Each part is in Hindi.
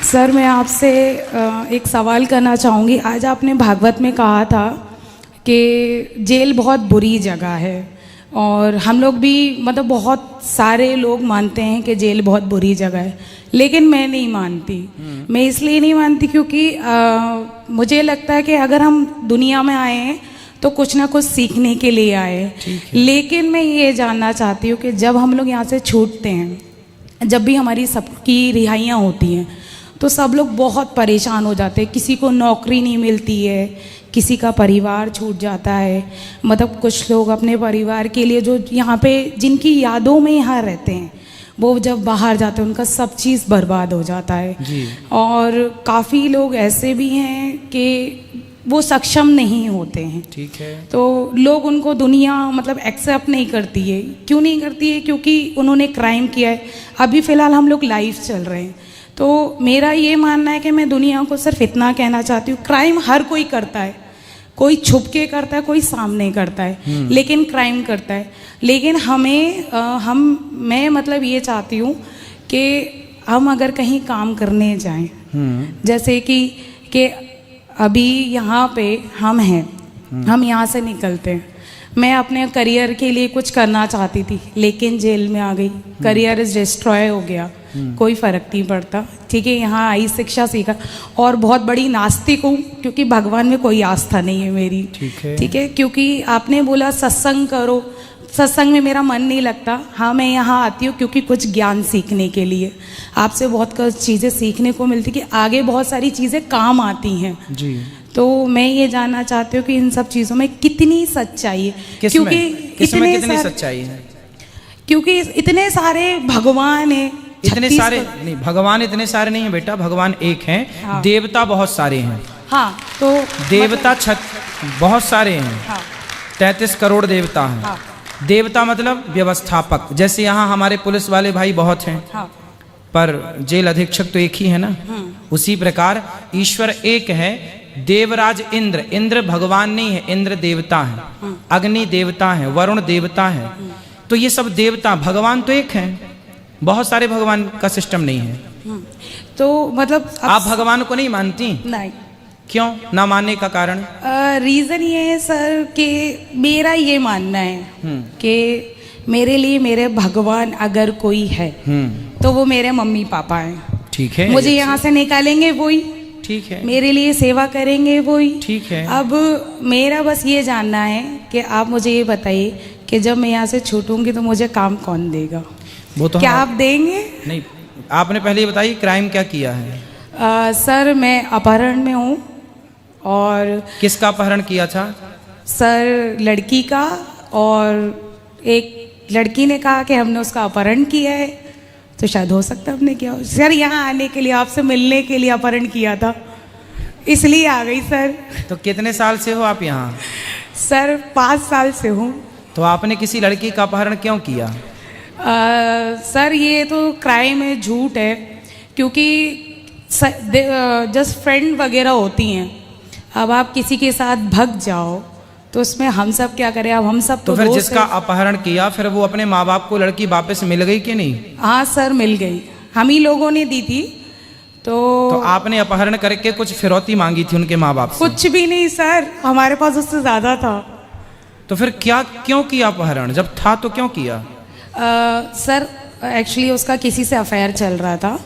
सर मैं आपसे एक सवाल करना चाहूँगी। आज आपने भागवत में कहा था कि जेल बहुत बुरी जगह है और हम लोग भी मतलब बहुत सारे लोग मानते हैं कि जेल बहुत बुरी जगह है, लेकिन मैं नहीं मानती। मैं इसलिए नहीं मानती क्योंकि मुझे लगता है कि अगर हम दुनिया में आए हैं तो कुछ ना कुछ सीखने के लिए आए। लेकिन मैं ये जानना चाहती हूँ कि जब हम लोग यहाँ से छूटते हैं, जब भी हमारी सबकी रिहाइयाँ होती हैं तो सब लोग बहुत परेशान हो जाते हैं। किसी को नौकरी नहीं मिलती है, किसी का परिवार छूट जाता है। मतलब कुछ लोग अपने परिवार के लिए जो यहाँ पे जिनकी यादों में यहाँ रहते हैं, वो जब बाहर जाते हैं उनका सब चीज़ बर्बाद हो जाता है जी। और काफ़ी लोग ऐसे भी हैं कि वो सक्षम नहीं होते हैं। ठीक है। तो लोग उनको दुनिया मतलब एक्सेप्ट नहीं करती है। क्यों नहीं करती है? क्योंकि उन्होंने क्राइम किया है। अभी फ़िलहाल हम लोग लाइफ चल रहे हैं। तो मेरा ये मानना है कि मैं दुनिया को सिर्फ इतना कहना चाहती हूँ, क्राइम हर कोई करता है, कोई छुप के करता है, कोई सामने करता है, लेकिन क्राइम करता है। लेकिन मैं मतलब ये चाहती हूँ कि हम अगर कहीं काम करने जाएं, जैसे कि अभी यहाँ पे हम हैं, हम यहाँ से निकलते हैं। मैं अपने करियर के लिए कुछ करना चाहती थी, लेकिन जेल में आ गई, करियर इज डिस्ट्रॉय हो गया, कोई फ़र्क नहीं पड़ता। ठीक है, यहाँ आई, शिक्षा सीखा और बहुत बड़ी नास्तिक हूँ क्योंकि भगवान में कोई आस्था नहीं है मेरी। ठीक है, क्योंकि आपने बोला सत्संग करो, सत्संग में मेरा मन नहीं लगता। हाँ, मैं यहाँ आती हूँ क्योंकि कुछ ज्ञान सीखने के लिए। आपसे बहुत चीज़ें सीखने को मिलती कि आगे बहुत सारी चीज़ें काम आती हैं जी। तो मैं ये जानना चाहती हूँ कि इन सब चीज़ों में कितनी सच्चाई है, क्योंकि कितनी सच्चाई है? क्योंकि इतने सारे भगवान हैं। इतने सारे नहीं, भगवान इतने सारे नहीं है बेटा, भगवान एक हैं। हाँ। देवता बहुत सारे हैं। हाँ, तो देवता बहुत सारे हैं। हाँ। 33 करोड़ देवता हैं। हाँ। देवता मतलब व्यवस्थापक। जैसे यहाँ हमारे पुलिस वाले भाई बहुत हैं। हाँ। पर जेल अधीक्षक तो एक ही है ना। उसी प्रकार ईश्वर एक है। देवराज इंद्र, इंद्र भगवान नहीं है, इंद्र देवता है। अग्नि देवता है, वरुण देवता है। तो ये सब देवता, भगवान तो एक है, बहुत सारे भगवान का सिस्टम नहीं है। तो मतलब आप भगवान को नहीं मानती? नहीं। क्यों ना मानने का कारण? रीजन ये है सर कि मेरा ये मानना है कि मेरे लिए मेरे भगवान अगर कोई है तो वो मेरे मम्मी पापा हैं। ठीक है। मुझे यहाँ से निकालेंगे वही। ठीक है। मेरे लिए सेवा करेंगे वही। ठीक है। अब मेरा बस ये जानना है कि आप मुझे ये बताइए कि जब मैं यहाँ से छूटूंगी तो मुझे काम कौन देगा? वो तो क्या आप देंगे? नहीं, आपने पहले ये बताइए क्राइम क्या किया है? सर मैं अपहरण में हूँ। और किसका अपहरण किया था? सर लड़की का, और एक लड़की ने कहा कि हमने उसका अपहरण किया है, तो शायद हो सकता है हमने किया हो। सर यहाँ आने के लिए, आपसे मिलने के लिए अपहरण किया था, इसलिए आ गई सर। तो कितने साल से हो आप यहाँ? सर 5 साल से हूँ। तो आपने किसी लड़की का अपहरण क्यों किया? सर ये तो क्राइम है, झूठ है, क्योंकि जस्ट फ्रेंड वगैरह होती हैं। अब आप किसी के साथ भग जाओ तो उसमें हम सब क्या करें? अब हम सब तो फिर जिसका अपहरण किया, फिर वो अपने माँ बाप को लड़की वापस मिल गई कि नहीं? हाँ सर, मिल गई। हम ही लोगों ने दी थी। तो आपने अपहरण करके कुछ फिरौती मांगी थी उनके माँ बाप से? कुछ भी नहीं सर, हमारे पास उससे ज्यादा था। तो फिर क्यों किया अपहरण? जब था तो क्यों किया? सर एक्चुअली उसका किसी से अफेयर चल रहा था।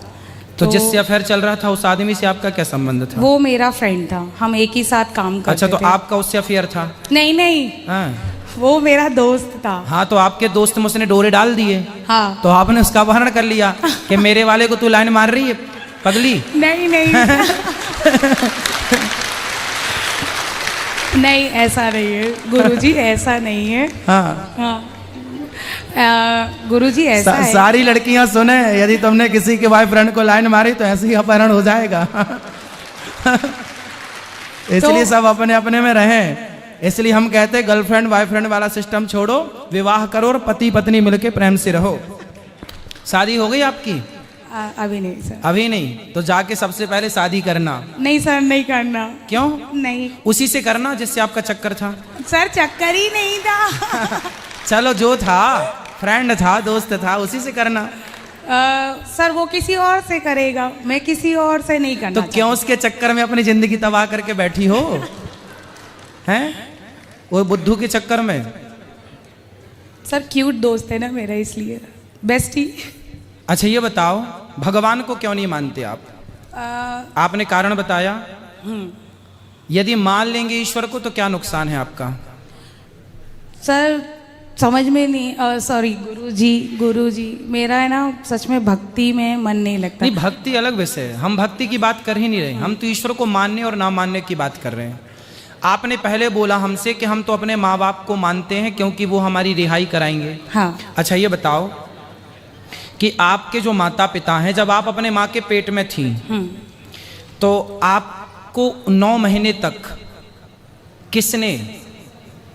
तो जिससे अफेयर चल रहा था उस आदमी से आपका क्या संबंध था? वो मेरा फ्रेंड था, हम एक ही साथ काम करते थे। अच्छा, तो आपका उससे अफेयर था? नहीं। हाँ। वो मेरा दोस्त था। हाँ, तो आपके दोस्त में उसने डोरे डाल दिए। हाँ। तो आपने उसका अपहरण कर लिया कि मेरे वाले को तू लाइन मार रही है पगली? नहीं नहीं, ऐसा नहीं है गुरुजी, ऐसा नहीं है। हाँ। गुरुजी ऐसा है। सारी लड़कियां सुने, यदि तुमने किसी के बॉयफ्रेंड को लाइन मारी तो ऐसे ही अपहरण हो जाएगा। इसलिए सब अपने अपने में रहें। इसलिए हम कहते हैं गर्लफ्रेंड बॉयफ्रेंड वाला सिस्टम छोड़ो, विवाह करो और पति पत्नी मिलके प्रेम से रहो। शादी हो गई आपकी? अभी नहीं सर। अभी नहीं? तो जाके सबसे पहले शादी करना। नहीं सर, नहीं करना। क्यों नहीं? उसी से करना जिससे आपका चक्कर था। सर चक्कर ही नहीं था। चलो, जो था फ्रेंड था, दोस्त था, उसी से करना। सर वो किसी और से करेगा, मैं किसी और से नहीं करना। तो क्यों उसके चक्कर में अपनी जिंदगी तबाह करके बैठी हो? हैं? वो बुद्धू के चक्कर में। सर क्यूट दोस्त है ना मेरा, इसलिए बेस्टी। अच्छा ये बताओ, भगवान को क्यों नहीं मानते आप? आपने कारण बताया। यदि मान लेंगे ईश्वर को तो क्या नुकसान है आपका? सर समझ में नहीं, सॉरी गुरुजी मेरा है ना सच में भक्ति में मन नहीं लगता। नहीं, भक्ति अलग विषय है, हम भक्ति की बात कर ही नहीं रहे, हम तो ईश्वर को मानने और ना मानने की बात कर रहे हैं। आपने पहले बोला हमसे कि हम तो अपने माँ बाप को मानते हैं क्योंकि वो हमारी रिहाई कराएंगे। हाँ। अच्छा ये बताओ कि आपके जो माता पिता हैं, जब आप अपने माँ के पेट में थी तो आपको 9 महीने तक किसने,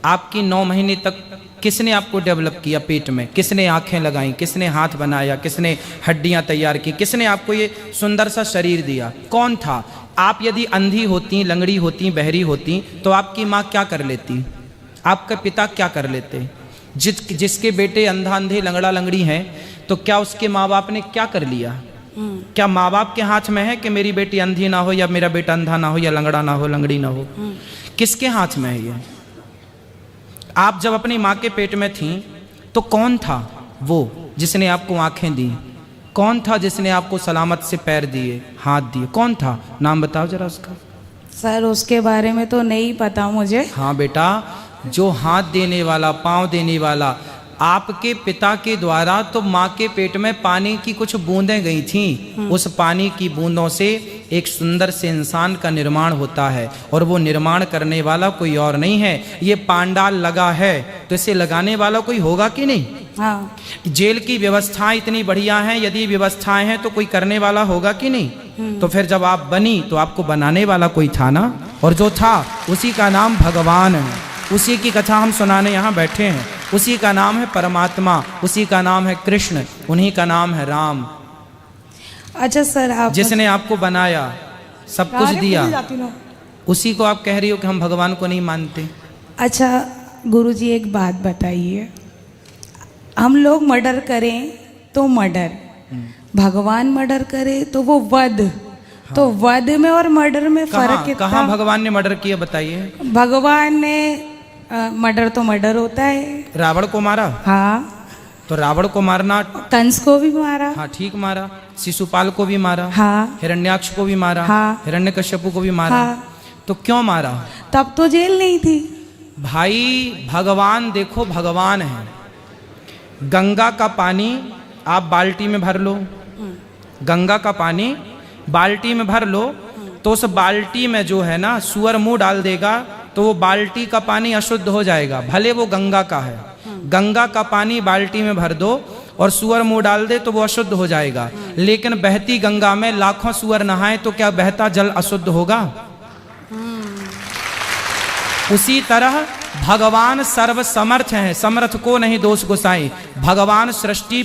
आपकी 9 महीने तक किसने आपको डेवलप किया पेट में? किसने आंखें लगाई, किसने हाथ बनाया, किसने हड्डियां तैयार की, किसने आपको ये सुंदर सा शरीर दिया? कौन था? आप यदि अंधी होती, लंगड़ी होती, बहरी होती तो आपकी माँ क्या कर लेती? आपके पिता क्या कर लेते? जिसके बेटे अंधा अंधे लंगड़ा लंगड़ी हैं तो क्या उसके माँ बाप ने क्या कर लिया? क्या माँ बाप के हाथ में है कि मेरी बेटी अंधी ना हो या मेरा बेटा अंधा ना हो या लंगड़ा ना हो, लंगड़ी ना हो? किसके हाथ में है ये? आप जब अपनी माँ के पेट में थीं तो कौन था वो जिसने आपको आंखें दी? कौन था जिसने आपको सलामत से पैर दिए, हाथ दिए? कौन था? नाम बताओ जरा उसका। सर उसके बारे में तो नहीं पता मुझे। हाँ बेटा, जो हाथ देने वाला, पाँव देने वाला, आपके पिता के द्वारा तो माँ के पेट में पानी की कुछ बूंदें गई थीं। उस पानी की बूंदों से एक सुंदर से इंसान का निर्माण होता है और वो निर्माण करने वाला कोई और नहीं है। ये पांडाल लगा है तो इसे लगाने वाला कोई होगा कि नहीं? हाँ। जेल की व्यवस्थाएं इतनी बढ़िया हैं, यदि व्यवस्थाएं हैं तो कोई करने वाला होगा कि नहीं? तो फिर जब आप बनी तो आपको बनाने वाला कोई था ना, और जो था उसी का नाम भगवान है। उसी की कथा हम सुनाने यहाँ बैठे हैं। उसी का नाम है परमात्मा, उसी का नाम है कृष्ण, उन्हीं का नाम है राम। अच्छा सर, आप जिसने आपको बनाया, सब कुछ दिया, उसी को आप कह रही हो कि हम भगवान को नहीं मानते। अच्छा गुरुजी एक बात बताइए, हम लोग मर्डर करें तो मर्डर, भगवान मर्डर करे तो वो वध। हाँ। तो वध में और मर्डर में फर्क कितना? कहाँ भगवान ने मर्डर किया बताइए? भगवान ने मर्डर तो मर्डर होता है। रावण को मारा। हाँ। तो रावण को मारना, कंस को भी मारा। हाँ ठीक मारा। शिशुपाल को भी मारा। हाँ। हिरण्याक्ष को भी मारा। हाँ। हिरण्यकश्यपु को भी मारा। हाँ। तो क्यों मारा? तब तो जेल नहीं थी भाई। भगवान देखो, भगवान है। गंगा का पानी आप बाल्टी में भर लो, गंगा का पानी बाल्टी में भर लो तो उस बाल्टी में जो है ना सूअर मुंह डाल देगा तो वो बाल्टी का पानी अशुद्ध हो जाएगा, भले वो गंगा का है। गंगा का पानी बाल्टी में भर दो और सूअर मुंह डाल दे तो वो अशुद्ध हो जाएगा। लेकिन बहती गंगा में लाखों सूअर नहाए तो क्या बहता जल अशुद्ध होगा? उसी तरह भगवान सर्व समर्थ हैं, समर्थ को नहीं दोष गुसाई। भगवान सृष्टि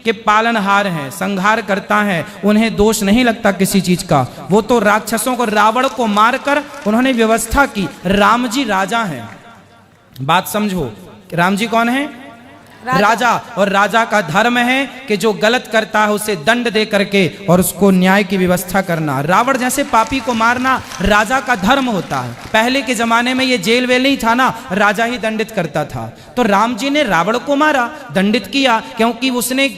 के पालनहार हैं, संहार करता है, उन्हें दोष नहीं लगता किसी चीज का। वो तो राक्षसों को, रावण को मारकर उन्होंने व्यवस्था की। राम जी राजा हैं, बात समझो। राम जी कौन है? राजा। और राजा का धर्म है कि जो गलत करता है उसे दंड दे करके और उसको न्याय की व्यवस्था करना। रावण जैसे पापी को मारना राजा का धर्म होता है। पहले के जमाने में ये जेल वेल नहीं था ना, राजा ही दंडित करता था। तो राम जी ने रावण को मारा, दंडित किया, क्योंकि उसने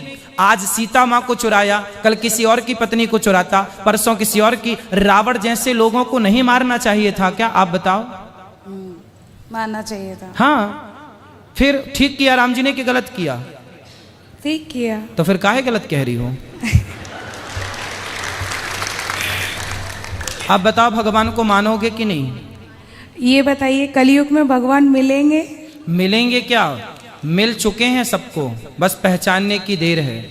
आज सीता माँ को चुराया, कल किसी और की पत्नी को चुराता, परसों किसी और की। रावण जैसे लोगों को नहीं मारना चाहिए था क्या? आप बताओ। मारना चाहिए था। हाँ, फिर ठीक किया राम जी ने कि गलत किया? ठीक किया। तो फिर काहे गलत कह रही हो? आप बताओ, भगवान को मानोगे कि नहीं? ये बताइए, कलयुग में भगवान मिलेंगे? मिलेंगे क्या? मिल चुके हैं सबको, बस पहचानने की देर है।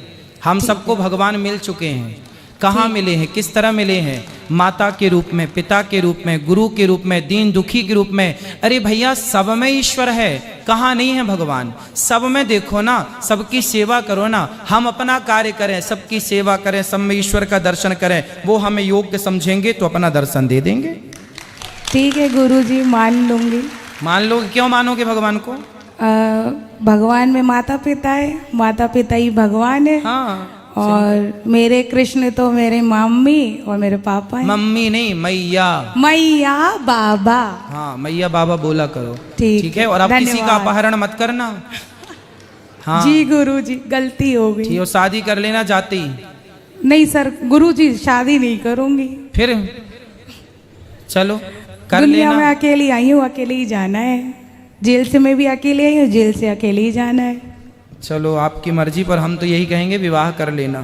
हम सबको भगवान मिल चुके हैं। कहाँ मिले हैं, किस तरह मिले हैं? माता के रूप में, पिता के रूप में, गुरु के रूप में, दीन दुखी के रूप में। अरे भैया, सब में ईश्वर है, कहाँ नहीं है भगवान? सब में देखो ना, सबकी सेवा करो ना। हम अपना कार्य करें, सबकी सेवा करें, सब में ईश्वर का दर्शन करें, वो हमें योग्य समझेंगे तो अपना दर्शन दे देंगे। ठीक है गुरुजी, मान लूंगी। मान लो। क्यों मानोगे भगवान को? भगवान में माता पिता है, माता पिता ही भगवान है। हाँ। और मेरे कृष्ण तो मेरे मम्मी और मेरे पापा हैं। मम्मी नहीं, मैया। मैया बाबा। हाँ, मैया बाबा बोला करो। ठीक है। और आप किसी का धन्यवाद। अपहरण मत करना। हाँ जी गुरु जी, गलती हो गई। ठीक, शादी कर लेना जाती। नहीं सर गुरु जी, शादी नहीं करूंगी। फिर चलो कर दुनिया लेना। में अकेली आई हूँ, अकेले ही जाना है। जेल से मैं भी अकेले आई हूँ, जेल से अकेले ही जाना है। चलो आपकी मर्जी, पर हम तो यही कहेंगे विवाह कर लेना।